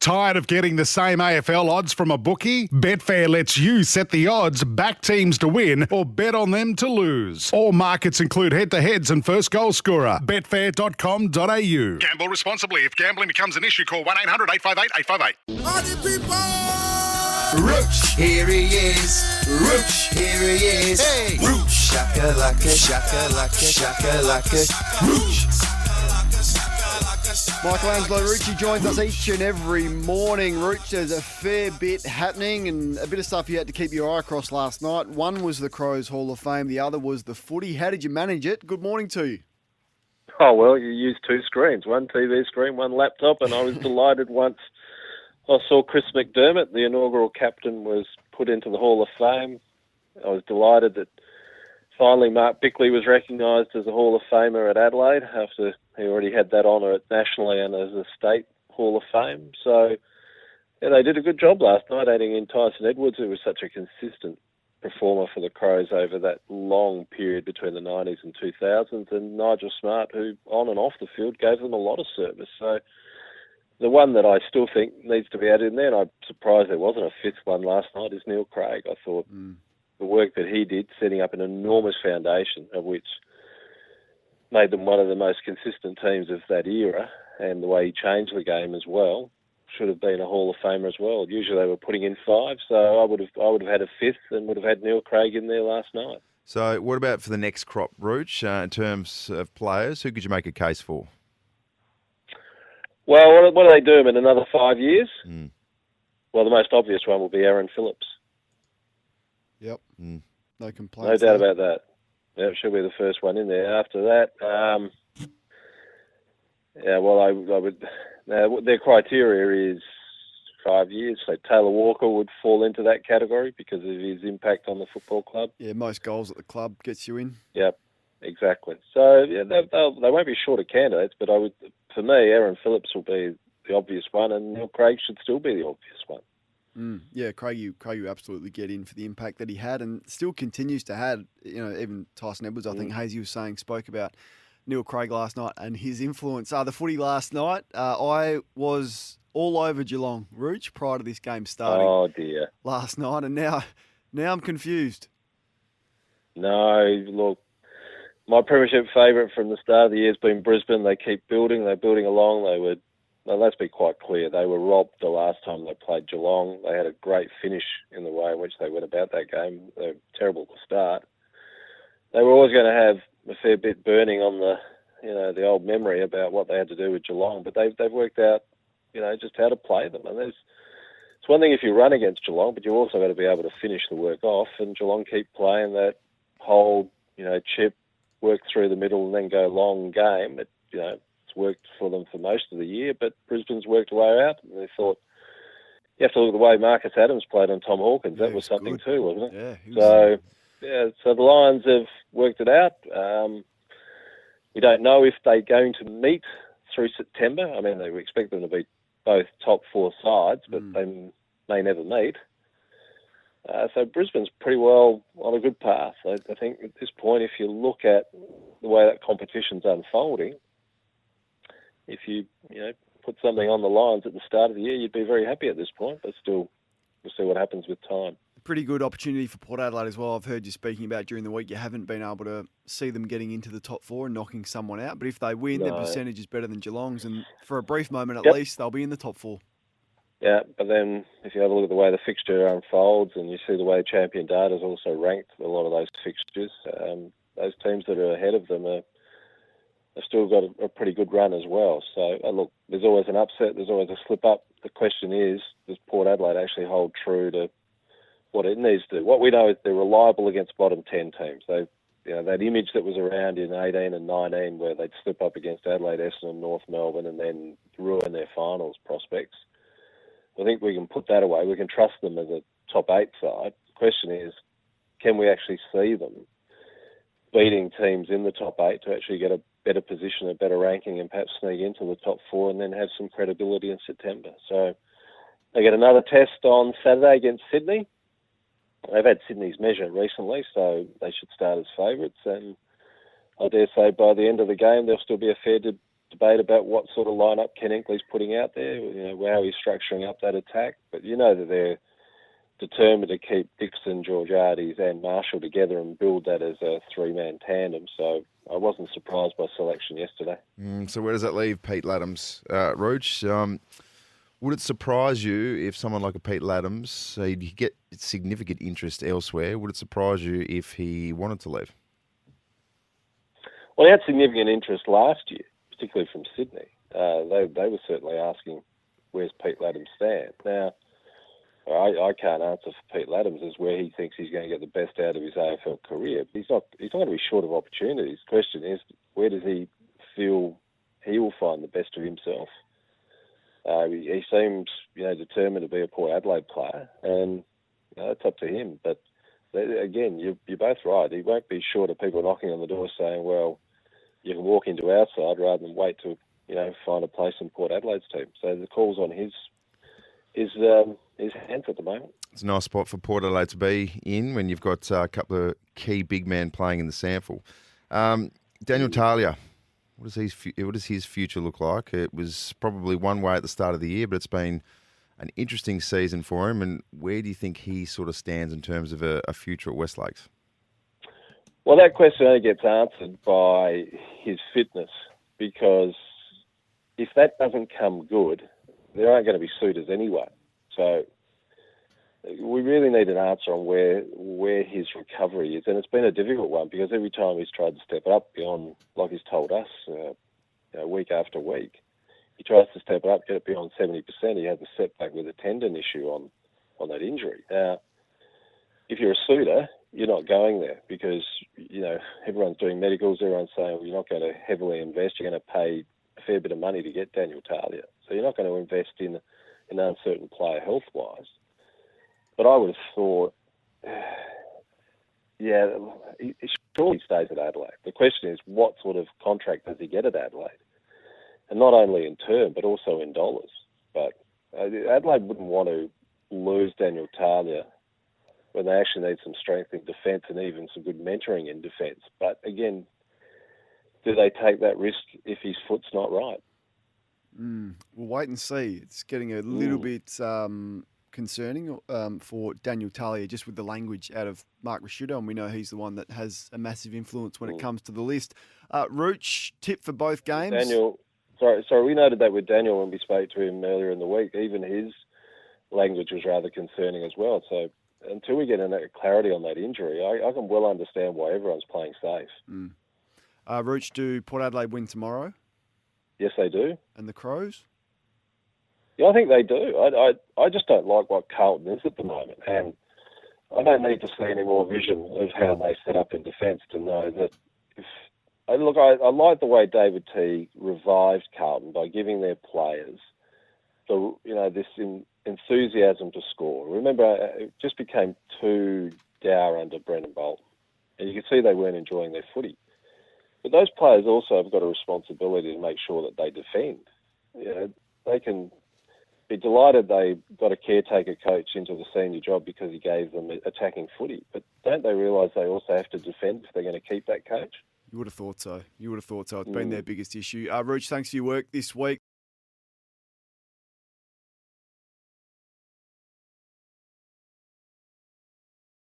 Tired of getting the same AFL odds from a bookie? Betfair lets you set the odds, back teams to win, or bet on them to lose. All markets include head-to-heads and first goal scorer. Betfair.com.au. Gamble responsibly. If gambling becomes an issue, call 1-800-858-858. Party people! Rooch, here he is. Rooch, here he is. Hey, Rooch, shakalaka, shakalaka, shakalaka, Rooch. Michelangelo Rucci joins us each and every morning. Rooch, there's a fair bit happening and a bit of stuff you had to keep your eye across last night. One was the Crows Hall of Fame, the other was the footy. How did you manage it? Good morning to you. Oh, well, you used two screens, one TV screen, one laptop, and I was delighted once I saw Chris McDermott, the inaugural captain, was put into the Hall of Fame. I was delighted that finally Mark Bickley was recognised as a Hall of Famer at Adelaide after he already had that honour nationally and as a state Hall of Fame. So, yeah, they did a good job last night, adding in Tyson Edwards, who was such a consistent performer for the Crows over that long period between the 90s and 2000s, and Nigel Smart, who on and off the field gave them a lot of service. So the one that I still think needs to be added in there, and I'm surprised there wasn't a fifth one last night, is Neil Craig. I thought the work that he did, setting up an enormous foundation, of which made them one of the most consistent teams of that era, and the way he changed the game as well, should have been a Hall of Famer as well. Usually they were putting in five, so I would have had a fifth and would have had Neil Craig in there last night. So what about for the next crop, Rooch, in terms of players? Who could you make a case for? Well, what do they do in another 5 years? Well, the most obvious one will be Aaron Phillips. Yep. No No complaints. doubt about that. Yeah, she'll be the first one in there. After that, I would. Their criteria is 5 years. So Taylor Walker would fall into that category because of his impact on the football club. Yeah, most goals at the club gets you in. Yep, exactly. So yeah, they won't be short of candidates, but for me, Aaron Phillips will be the obvious one, and Neil Craig should still be the obvious one. Yeah, Craig, you absolutely get in for the impact that he had and still continues to have. You know, even Tyson Edwards, I think Hazy was saying, spoke about Neil Craig last night and his influence. The footy last night, I was all over Geelong, Rooch, prior to this game starting. Oh, dear. Last night, and now I'm confused. No, look, my premiership favourite from the start of the year has been Brisbane. They keep building. They're building along. Let's be quite clear, they were robbed the last time they played Geelong. They had a great finish in the way in which they went about that game. They were terrible to start. They were always going to have a fair bit burning on the old memory about what they had to do with Geelong, but they've worked out, just how to play them. And it's one thing if you run against Geelong, but you also got to be able to finish the work off. And Geelong keep playing that hold, chip, work through the middle, and then go long game. It's worked for them for most of the year, but Brisbane's worked a way out. And they thought, you have to look at the way Marcus Adams played on Tom Hawkins. Yeah, that was something good. too, wasn't Yeah. it? So the Lions have worked it out. We don't know if they're going to meet through September. I mean, we expect them to be both top four sides, but they may never meet. So Brisbane's pretty well on a good path. I think at this point, if you look at the way that competition's unfolding, if you put something on the Lions at the start of the year, you'd be very happy at this point. But still, we'll see what happens with time. Pretty good opportunity for Port Adelaide as well. I've heard you speaking about during the week you haven't been able to see them getting into the top four and knocking someone out. But if they win, their percentage is better than Geelong's. And for a brief moment at least, they'll be in the top four. Yeah, but then if you have a look at the way the fixture unfolds and you see the way Champion Data is also ranked a lot of those fixtures, those teams that are ahead of them have still got a pretty good run as well. So, look, there's always an upset, there's always a slip-up. The question is, does Port Adelaide actually hold true to what it needs to do? What we know is they're reliable against bottom 10 teams. That image that was around in 18 and 19 where they'd slip up against Adelaide, Essendon, North Melbourne and then ruin their finals prospects, I think we can put that away. We can trust them as a top 8 side. The question is, can we actually see them beating teams in the top 8 to actually get a better position, a better ranking, and perhaps sneak into the top 4 and then have some credibility in September? So they get another test on Saturday against Sydney. They've had Sydney's measure recently, so they should start as favourites. And I dare say by the end of the game, there'll still be a fair debate about what sort of lineup Ken Enkley's putting out there, how he's structuring up that attack. But you know that they're determined to keep Dixon, Georgiades and Marshall together and build that as a three-man tandem. So I wasn't surprised by selection yesterday. So where does that leave Pete Laddams, Roach? Would it surprise you if someone like a Pete Laddams, he'd get significant interest elsewhere? Would it surprise you if he wanted to leave? Well, he had significant interest last year, particularly from Sydney. They were certainly asking, where's Pete Laddams stand? Now, I can't answer for Pete Laddams as where he thinks he's going to get the best out of his AFL career. But he's not going to be short of opportunities. The question is, where does he feel he will find the best of himself? He seems, determined to be a Port Adelaide player, and it's up to him. But again, you're both right. He won't be short of people knocking on the door saying, well, you can walk into our side rather than wait to, find a place in Port Adelaide's team. So the call's on his hands at the moment. It's a nice spot for Port Adelaide to be in when you've got a couple of key big men playing in the sample. Daniel Talia, what does his future look like? It was probably one way at the start of the year, but it's been an interesting season for him. And where do you think he sort of stands in terms of a future at West Lakes? Well, that question only gets answered by his fitness, because if that doesn't come good, there aren't going to be suitors anyway. So we really need an answer on where his recovery is. And it's been a difficult one, because every time he's tried to step it up beyond, like he's told us, week after week, he tries to step it up, get it beyond 70%. He had the setback with a tendon issue on that injury. Now, if you're a suitor, you're not going there, because, everyone's doing medicals, everyone's saying, well, you're not going to heavily invest, you're going to pay a fair bit of money to get Daniel Talia. So you're not going to invest in an uncertain player health-wise. But I would have thought, surely he stays at Adelaide. The question is, what sort of contract does he get at Adelaide? And not only in term, but also in dollars. But Adelaide wouldn't want to lose Daniel Talia when they actually need some strength in defence and even some good mentoring in defence. But again, do they take that risk if his foot's not right? We'll wait and see. It's getting a little bit concerning for Daniel Talia, just with the language out of Mark Rashuda, and we know he's the one that has a massive influence when it comes to the list. Rooch, tip for both games? Daniel, sorry, we noted that with Daniel when we spoke to him earlier in the week. Even his language was rather concerning as well. So until we get clarity on that injury, I can well understand why everyone's playing safe. Rooch, do Port Adelaide win tomorrow? Yes, they do. And the Crows? Yeah, I think they do. I just don't like what Carlton is at the moment, and I don't need to see any more vision of how they set up in defence to know that. I like the way David T revived Carlton by giving their players this enthusiasm to score. Remember, it just became too dour under Brendan Bolton, and you could see they weren't enjoying their footy. But those players also have got a responsibility to make sure that they defend. They can be delighted they got a caretaker coach into the senior job because he gave them attacking footy. But don't they realise they also have to defend if they're going to keep that coach? You would have thought so. It's been their biggest issue. Rooch, thanks for your work this week.